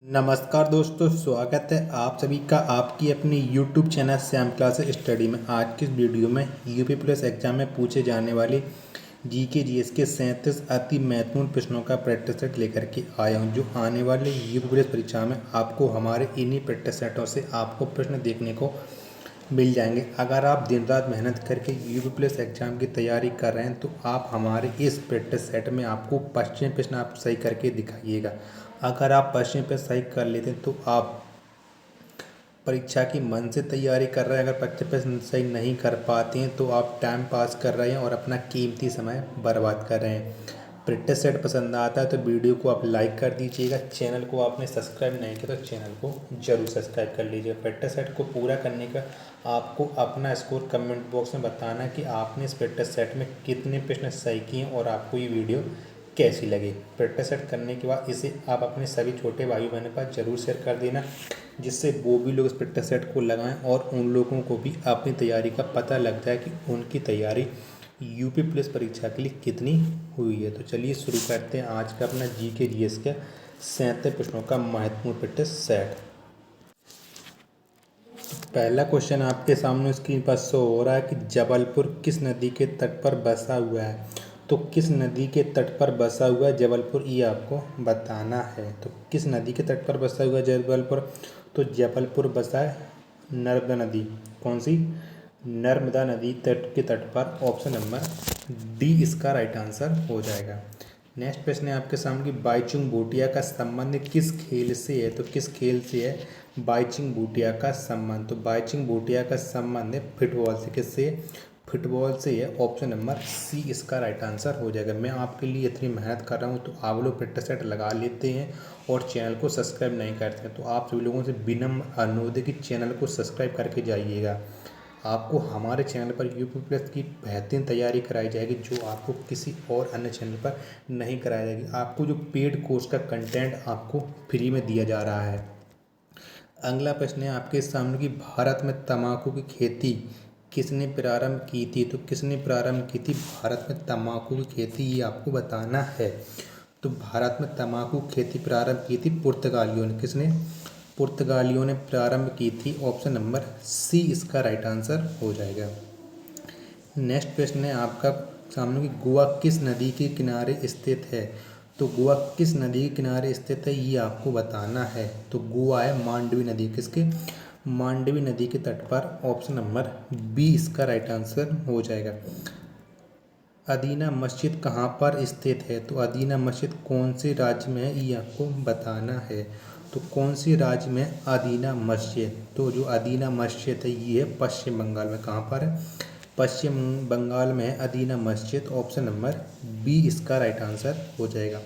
नमस्कार दोस्तों, स्वागत है आप सभी का आपकी अपनी YouTube channel Shyam classes study में। आज की इस वीडियो में यूपी पुलिस एग्जाम में पूछे जाने वाले जीके जीएस के 37 अति महत्वपूर्ण प्रश्नों का प्रैक्टिस सेट लेकर के आया हूं, जो आने वाले यूपी पुलिस परीक्षा में आपको हमारे इन्हीं प्रैक्टिस सेटों से आपको प्रश्न देखने को मिल जाएंगे। अगर आप दिन रात मेहनत करके यूपी पुलिस एग्जाम की तैयारी कर रहे हैं तो आप हमारे इस प्रैक्टिस सेट में आपको 25 प्रश्न आप सही करके दिखाइएगा। अगर आप 25 प्रश्न सही कर लेते हैं तो आप परीक्षा की मन से तैयारी कर रहे हैं। अगर 25 प्रश्न सही नहीं कर पाते हैं तो आप टाइम पास कर रहे हैं और अपना कीमती समय बर्बाद कर रहे हैं। प्रैक्टिस सेट पसंद आता है तो वीडियो को आप लाइक कर दीजिएगा। चैनल को आपने सब्सक्राइब नहीं किया तो चैनल को जरूर सब्सक्राइब कर लीजिएगा। प्रैक्टिस सेट को पूरा करने का आपको अपना स्कोर कमेंट बॉक्स में बताना है कि आपने इस प्रैक्टिस सेट में कितने प्रश्न सही किए और आपको ये वीडियो कैसी लगी। प्रैक्टिस सेट करने के बाद इसे आप अपने सभी छोटे भाई बहनों के पास जरूर शेयर कर देना, जिससे वो भी लोग इस प्रैक्टिस सेट को लगाएं और उन लोगों को भी अपनी तैयारी का पता लग जाए कि उनकी तैयारी यूपी पुलिस परीक्षा के लिए कितनी हुई है। तो चलिए शुरू करते हैं आज का अपना जीके जीएस का 37 प्रश्नों का महत्वपूर्ण प्रैक्टिस सेट। पहला क्वेश्चन आपके सामने स्क्रीन पर शो हो रहा है कि जबलपुर किस नदी के तट पर बसा हुआ है। तो किस नदी के तट पर बसा हुआ है जबलपुर, ये आपको बताना है। तो किस नदी के तट पर बसा हुआ है जबलपुर, तो जबलपुर बसा है नर्मदा नदी। कौन सी? नर्मदा नदी तट के तट पर। ऑप्शन नंबर डी इसका राइट आंसर हो जाएगा। नेक्स्ट प्रश्न है आपके सामने कि बाईचुंग भूटिया का संबंध किस खेल से है। तो किस खेल से है बाईचुंग भूटिया का संबंध? तो बाईचुंग भूटिया का संबंध है फुटबॉल से। किससे? फुटबॉल से है। ऑप्शन नंबर सी इसका राइट आंसर हो जाएगा। मैं आपके लिए इतनी मेहनत कर रहा हूँ तो आप लोग प्रैक्टिस सेट लगा लेते हैं और चैनल को सब्सक्राइब नहीं करते हैं, तो आप सभी लोगों से विनम्र अनुरोध है कि चैनल को सब्सक्राइब करके जाइएगा। आपको हमारे चैनल पर यूपी पुलिस की बेहतरीन तैयारी कराई जाएगी, जो आपको किसी और अन्य चैनल पर नहीं कराई जाएगी। आपको जो पेड कोर्स का कंटेंट आपको फ्री में दिया जा रहा है। अगला प्रश्न है आपके सामने कि भारत में तंबाकू की खेती किसने प्रारंभ की थी। तो किसने प्रारंभ की थी भारत में तंबाकू की खेती, ये आपको बताना है। तो भारत में तंबाकू खेती प्रारंभ की थी पुर्तगालियों ने। किसने? पुर्तगालियों ने प्रारंभ की थी। ऑप्शन नंबर सी इसका राइट आंसर हो जाएगा। नेक्स्ट प्रश्न है आपका सामने कि गोवा किस नदी के किनारे स्थित है। तो गोवा किस नदी के किनारे स्थित है, ये आपको बताना है। तो गोवा है मांडवी नदी। किसके? मांडवी नदी के तट पर। ऑप्शन नंबर बी इसका राइट आंसर हो जाएगा। अदीना मस्जिद कहाँ पर स्थित है। तो अदीना मस्जिद कौन से राज्य में है, ये आपको बताना है। तो कौन सी राज्य में अदीना मस्जिद? तो जो अदीना मस्जिद है ये है पश्चिम बंगाल में। कहाँ पर है? पश्चिम बंगाल में है अदीना मस्जिद। ऑप्शन नंबर बी इसका राइट आंसर हो जाएगा।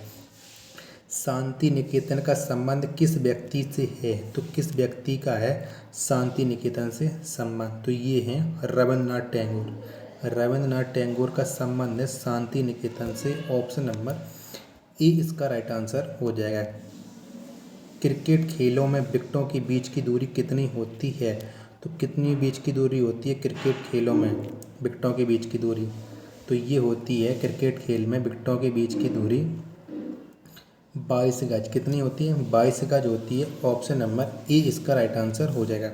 शांति निकेतन का संबंध किस व्यक्ति से है। तो किस व्यक्ति का है शांति निकेतन से संबंध? तो ये हैं रविंद्रनाथ टैगोर। रविंद्रनाथ टैगोर का संबंध है शांति निकेतन से। ऑप्शन नंबर ए इसका राइट आंसर हो जाएगा। क्रिकेट खेलों में विकेटों के बीच की दूरी कितनी होती है। तो कितनी बीच की दूरी होती है क्रिकेट खेलों में विकेटों के बीच की दूरी? तो ये होती है क्रिकेट खेल में विकेटों के बीच की दूरी 22 गज। कितनी होती है? 22 गज होती है। ऑप्शन नंबर ए इसका राइट आंसर हो जाएगा।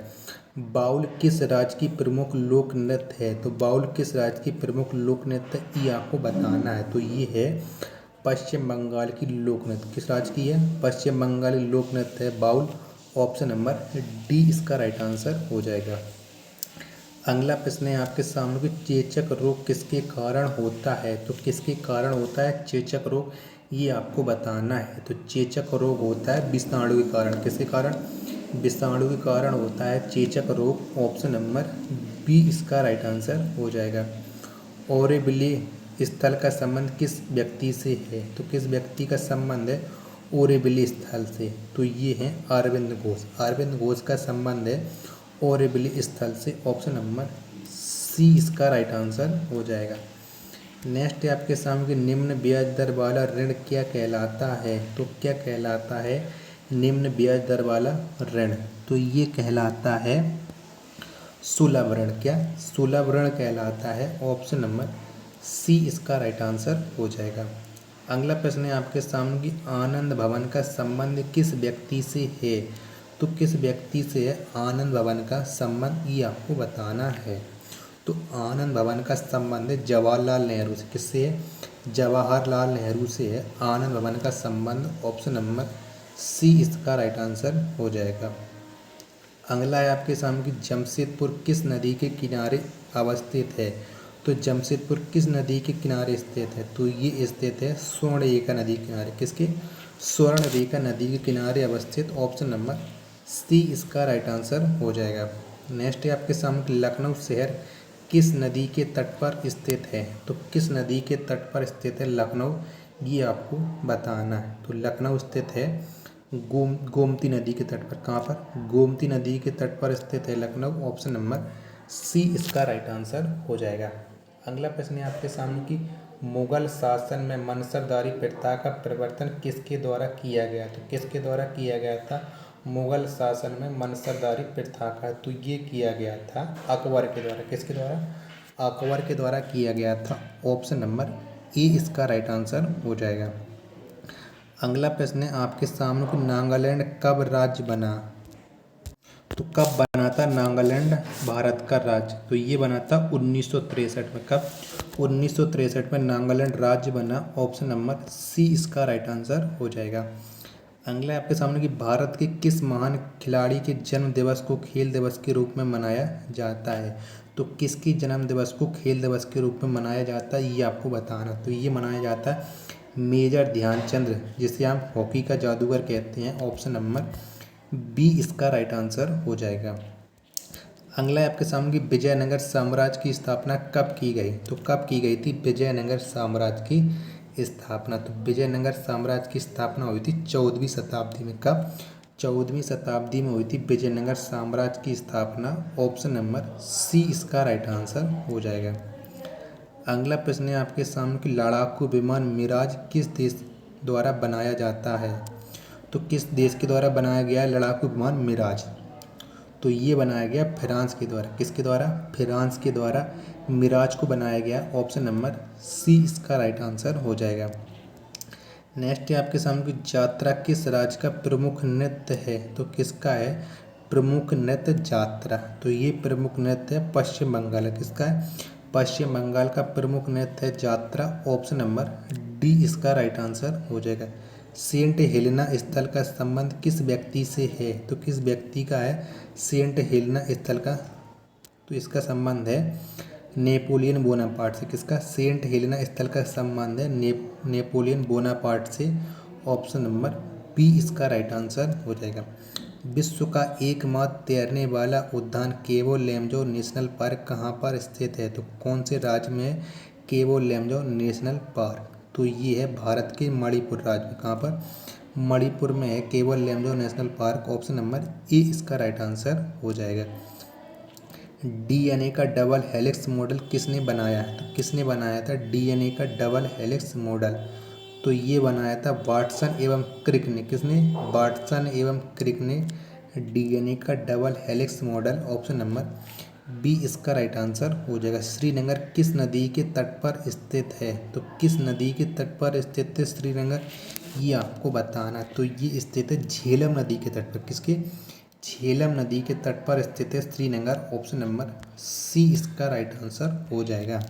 बाउल किस राज्य की प्रमुख लोक नृत्य है। तो बाउल किस राज्य की प्रमुख लोक नृत्य, ये आपको बताना है। तो ये है पश्चिम बंगाल की लोक नृत्य। किस राज्य की है? पश्चिम बंगाली लोक नृत्य है बाउल। ऑप्शन नंबर डी इसका राइट आंसर हो जाएगा। अगला प्रश्न है आपके सामने कि चेचक रोग किसके कारण होता है। तो किसके कारण होता है चेचक रोग, ये आपको बताना है। तो चेचक रोग होता है विषाणु के कारण। किसके कारण? विषाणु के कारण होता है चेचक रोग। ऑप्शन नंबर बी इसका राइट आंसर हो जाएगा। ओरेबिली स्थल का संबंध किस व्यक्ति से है। तो किस व्यक्ति का संबंध है ओरेबिली स्थल से? तो ये हैं अरविंद घोष। अरविंद घोष का संबंध है ओरेबिली स्थल से। ऑप्शन नंबर सी इसका राइट आंसर हो जाएगा। नेक्स्ट है आपके सामने कि निम्न ब्याज दर वाला ऋण क्या कहलाता है। तो क्या कहलाता है निम्न ब्याज दर वाला ऋण? तो ये कहलाता है सुलभ ऋण। क्या? सुलभ ऋण कहलाता है। ऑप्शन नंबर सी इसका राइट आंसर हो जाएगा। अगला प्रश्न है आपके सामने कि आनंद भवन का संबंध किस व्यक्ति से है। तो किस व्यक्ति से है आनंद भवन का संबंध, ये आपको बताना है। तो आनंद भवन का संबंध है जवाहरलाल नेहरू से। किससे है? जवाहरलाल नेहरू से है आनंद भवन का संबंध। ऑप्शन नंबर सी इसका राइट आंसर हो जाएगा। अगला है आपके सामने कि जमशेदपुर किस नदी के किनारे अवस्थित है। तो जमशेदपुर किस नदी के किनारे स्थित है। तो ये स्थित है स्वर्णरेखा नदी के किनारे। किसके? स्वर्णरेखा नदी के किनारे अवस्थित। ऑप्शन नंबर सी इसका राइट आंसर हो जाएगा। नेक्स्ट है आपके सामने कि लखनऊ शहर किस नदी के तट पर स्थित है। तो किस नदी के तट पर स्थित है लखनऊ, ये आपको बताना है। तो लखनऊ स्थित है गोमती नदी के तट पर। कहाँ पर? गोमती नदी के तट पर स्थित है लखनऊ। ऑप्शन नंबर सी इसका राइट आंसर हो जाएगा। अगला प्रश्न है आपके सामने कि मुगल शासन में मनसबदारी प्रथा का प्रवर्तन किसके द्वारा किया गया। तो किसके द्वारा किया गया था मुगल शासन में मनसबदारी प्रथा का? तो ये किया गया था अकबर के द्वारा। किसके द्वारा? अकबर के द्वारा किया गया था। ऑप्शन नंबर ए इसका राइट आंसर हो जाएगा। अगला प्रश्न है आपके सामने कि नागालैंड कब राज्य बना। तो कब बना था नागालैंड भारत का राज्य? तो ये बना था 1963 में। कब? 1963 में नागालैंड राज्य बना। ऑप्शन नंबर सी इसका राइट आंसर हो जाएगा। अगला आपके सामने कि भारत के किस महान खिलाड़ी के जन्म दिवस को खेल दिवस के रूप में मनाया जाता है। तो किसकी जन्म दिवस को खेल दिवस के रूप में मनाया जाता है, ये आपको बताना। तो ये मनाया जाता है मेजर ध्यानचंद, जिसे हम हॉकी का जादूगर कहते हैं। ऑप्शन नंबर बी इसका राइट आंसर हो जाएगा। अगला है आपके सामने कि विजयनगर साम्राज्य की स्थापना कब की गई। तो कब की गई थी विजयनगर साम्राज्य की स्थापना? तो विजयनगर साम्राज्य की स्थापना हुई थी 14वीं शताब्दी में। कब? 14वीं शताब्दी में हुई थी विजयनगर साम्राज्य की स्थापना। ऑप्शन नंबर सी इसका राइट आंसर हो जाएगा। अगला प्रश्न है आपके सामने कि लड़ाकू विमान मिराज किस देश द्वारा बनाया जाता है। तो किस देश के द्वारा बनाया गया है लड़ाकू विमान मिराज? तो ये बनाया गया फ्रांस के द्वारा। किसके द्वारा? फ्रांस के द्वारा मिराज को बनाया गया। ऑप्शन नंबर सी इसका राइट आंसर हो जाएगा। नेक्स्ट है आपके सामने कि यात्रा किस राज्य का प्रमुख नृत्य है। तो किसका है प्रमुख नृत्य यात्रा? तो ये प्रमुख नृत्य है पश्चिम बंगाल। किसका है? पश्चिम बंगाल का प्रमुख नृत्य है यात्रा। ऑप्शन नंबर डी इसका राइट आंसर हो जाएगा। सेंट हेलेना स्थल का संबंध किस व्यक्ति से है। तो किस व्यक्ति का है सेंट हेलेना स्थल का? तो इसका संबंध है नेपोलियन बोनापार्ट से। किसका? सेंट हेलेना स्थल का संबंध है नेपोलियन बोनापार्ट से। ऑप्शन नंबर बी इसका राइट आंसर हो जाएगा। विश्व का एकमात्र तैरने वाला उद्यान केवो लैमजो नेशनल पार्क कहाँ पर स्थित है। तो कौन से राज्य में है केवो लैमजो नेशनल पार्क? तो ये है भारत के मणिपुर राज्य में। कहाँ पर? मणिपुर में है केवो Lamjao national park. Option number A इसका राइट आंसर हो जाएगा। डीएनए का डबल हेलिक्स मॉडल किसने बनाया है। तो किसने बनाया था डीएनए का डबल हेलिक्स मॉडल? तो ये बनाया था वाटसन एवं क्रिक ने। किसने? वाटसन एवं क्रिक ने डीएनए का double helix model. Option number B इसका राइट आंसर हो जाएगा। श्रीनगर किस नदी के तट पर स्थित है। तो किस नदी के तट पर स्थित है श्रीनगर, ये आपको बताना। तो ये स्थित है झेलम नदी के तट पर। किसके? झेलम नदी के तट पर स्थित है श्रीनगर। ऑप्शन नंबर सी इसका राइट आंसर हो जाएगा।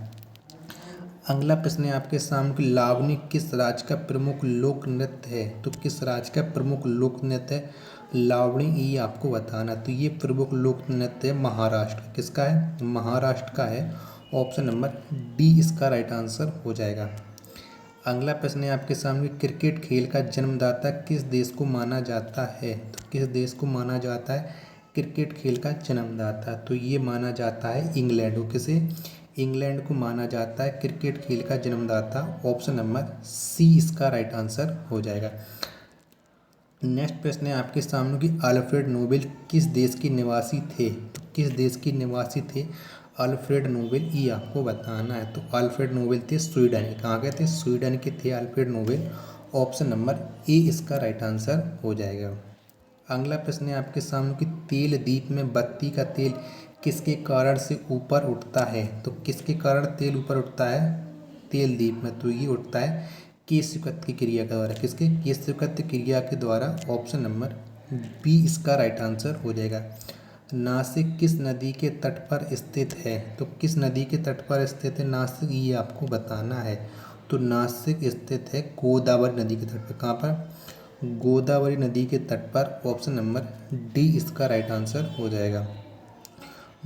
अगला प्रश्न है आपके सामने कि लावणी किस राज्य का प्रमुख लोक नृत्य है। तो किस राज्य का प्रमुख लोक नृत्य है लावणी, ये आपको बताना। तो ये प्रमुख लोक नृत्य है महाराष्ट्र। किसका है? महाराष्ट्र का है। ऑप्शन नंबर डी इसका राइट आंसर हो जाएगा। अगला प्रश्न है आपके सामने क्रिकेट खेल का जन्मदाता किस देश को माना जाता है। तो किस देश को माना जाता है क्रिकेट खेल का जन्मदाता? तो ये माना जाता है इंग्लैंड को। किसे? इंग्लैंड को माना जाता है क्रिकेट खेल का जन्मदाता। ऑप्शन नंबर सी इसका राइट आंसर हो जाएगा। नेक्स्ट प्रश्न है आपके सामने कि अल्फ्रेड नोबेल किस देश के निवासी थे। तो किस देश के निवासी थे अल्फ्रेड नोबेल, ये आपको बताना है। तो अल्फ्रेड नोबेल थे स्वीडन के। कहाँ के थे? स्वीडन के थे Alfred Nobel. Option number A इसका राइट आंसर हो जाएगा। अगला प्रश्न है आपके सामने कि तेल दीप में बत्ती का तेल किसके कारण से ऊपर उठता है। तो किसके कारण तेल ऊपर उठता है तेल दीप में? तो ये उठता है केशकृत्य क्रिया के द्वारा, किसके? केशकृत्य क्रिया के द्वारा। ऑप्शन नंबर बी इसका राइट आंसर हो जाएगा। नासिक किस नदी के तट पर स्थित है? तो किस नदी के तट पर स्थित है नासिक, ये आपको बताना है। तो नासिक स्थित है गोदावरी नदी के तट पर। कहाँ पर? गोदावरी नदी के तट पर। ऑप्शन नंबर डी इसका राइट आंसर हो जाएगा।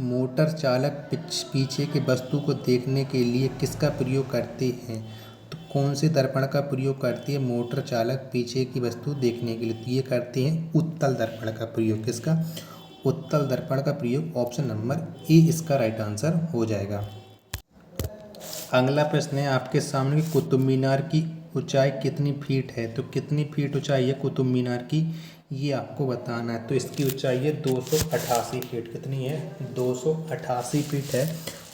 मोटर चालक पीछे के वस्तु को देखने के लिए किसका प्रयोग करते हैं? तो कौन से दर्पण का प्रयोग करती है मोटर चालक पीछे की वस्तु देखने के लिए? तो ये करते हैं उत्तल दर्पण का प्रयोग। किसका? उत्तल दर्पण का प्रयोग। ऑप्शन नंबर ए इसका राइट आंसर हो जाएगा। अगला प्रश्न है आपके सामने, कुतुब मीनार की ऊंचाई कितनी फीट है? तो कितनी फीट ऊंचाई है कुतुब मीनार की, ये आपको बताना है। तो इसकी ऊंचाई है 288 फीट। कितनी है? 288 फीट है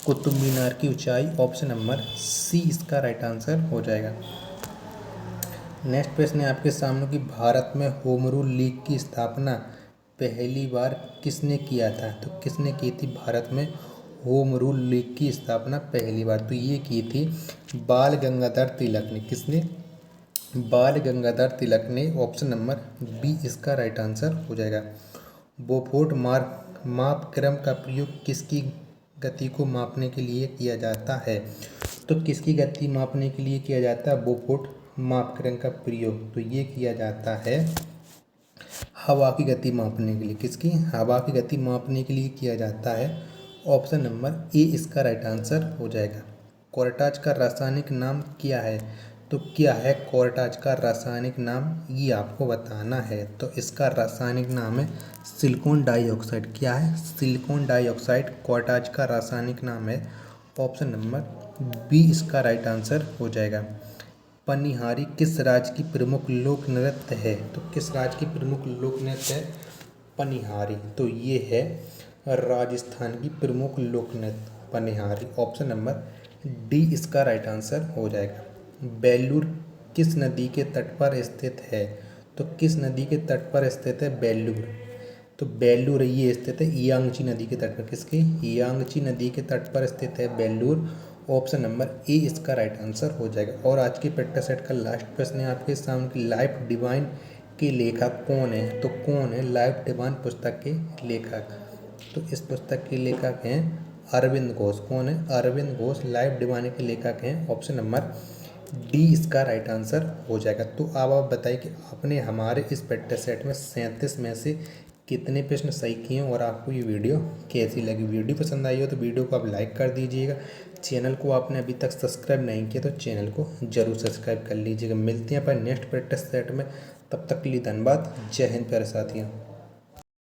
कुतुब मीनार की ऊंचाई। ऑप्शन नंबर सी इसका राइट आंसर हो जाएगा। नेक्स्ट प्रश्न है आपके सामने कि भारत में होम रूल लीग की स्थापना पहली बार किसने किया था? तो किसने की थी भारत में होम रूल लीग की स्थापना पहली बार? तो ये की थी बाल गंगाधर तिलक ने। किसने? बाल गंगाधर तिलक ने। ऑप्शन नंबर बी इसका राइट आंसर हो जाएगा। बोफोर्ड मापक्रम का प्रयोग किसकी गति को मापने के लिए किया जाता है? तो किसकी गति मापने के लिए किया जाता है बोफोर्ड मापक्रम का प्रयोग? तो ये किया जाता है हवा की गति मापने के लिए। किसकी? हवा की गति मापने के लिए किया जाता है। ऑप्शन नंबर ए इसका राइट आंसर हो जाएगा। कोर्टाज का रासायनिक नाम क्या है? तो क्या है कोर्टाज का रासायनिक नाम, ये आपको बताना है। तो इसका रासायनिक नाम है सिलिकॉन डाइऑक्साइड। क्या है? सिलिकॉन डाइऑक्साइड कोर्टाज का रासायनिक नाम है। ऑप्शन नंबर बी इसका राइट आंसर हो जाएगा। पनिहारी किस राज्य की प्रमुख लोक नृत्य है? तो किस राज्य की प्रमुख लोक नृत्य है पनिहारी? तो ये है राजस्थान की प्रमुख लोक नृत्य पनिहारी। ऑप्शन नंबर डी इसका राइट आंसर हो जाएगा। बेल्लूर किस नदी के तट पर स्थित है? तो किस नदी के तट पर स्थित है बेल्लूर? तो बेल्लूर ये स्थित है यांगची नदी के तट पर। किसके? यांगची नदी के तट पर स्थित है बेल्लूर। ऑप्शन नंबर ए इसका राइट आंसर हो जाएगा। और आज के प्रैक्टिस सेट का लास्ट प्रश्न है आपके सामने, लाइफ डिवाइन के लेखक कौन है? तो कौन है लाइफ डिवाइन पुस्तक के लेखक? तो इस पुस्तक के लेखक हैं अरविंद घोष। कौन है? अरविंद घोष लाइफ डिवाइन के लेखक हैं। ऑप्शन नंबर डी इसका राइट आंसर हो जाएगा। तो अब आप बताइए कि आपने हमारे इस प्रैक्टिस सेट में 37 में से कितने प्रश्न सही किए और आपको ये वीडियो कैसी लगी? वीडियो पसंद आई हो तो वीडियो को आप लाइक कर दीजिएगा। चैनल को आपने अभी तक सब्सक्राइब नहीं किया तो चैनल को जरूर सब्सक्राइब कर लीजिएगा। मिलते हैं अपन नेक्स्ट प्रैक्टिस सेट में, तब तक के लिए धन्यवाद। जय हिंद प्यारे साथियों।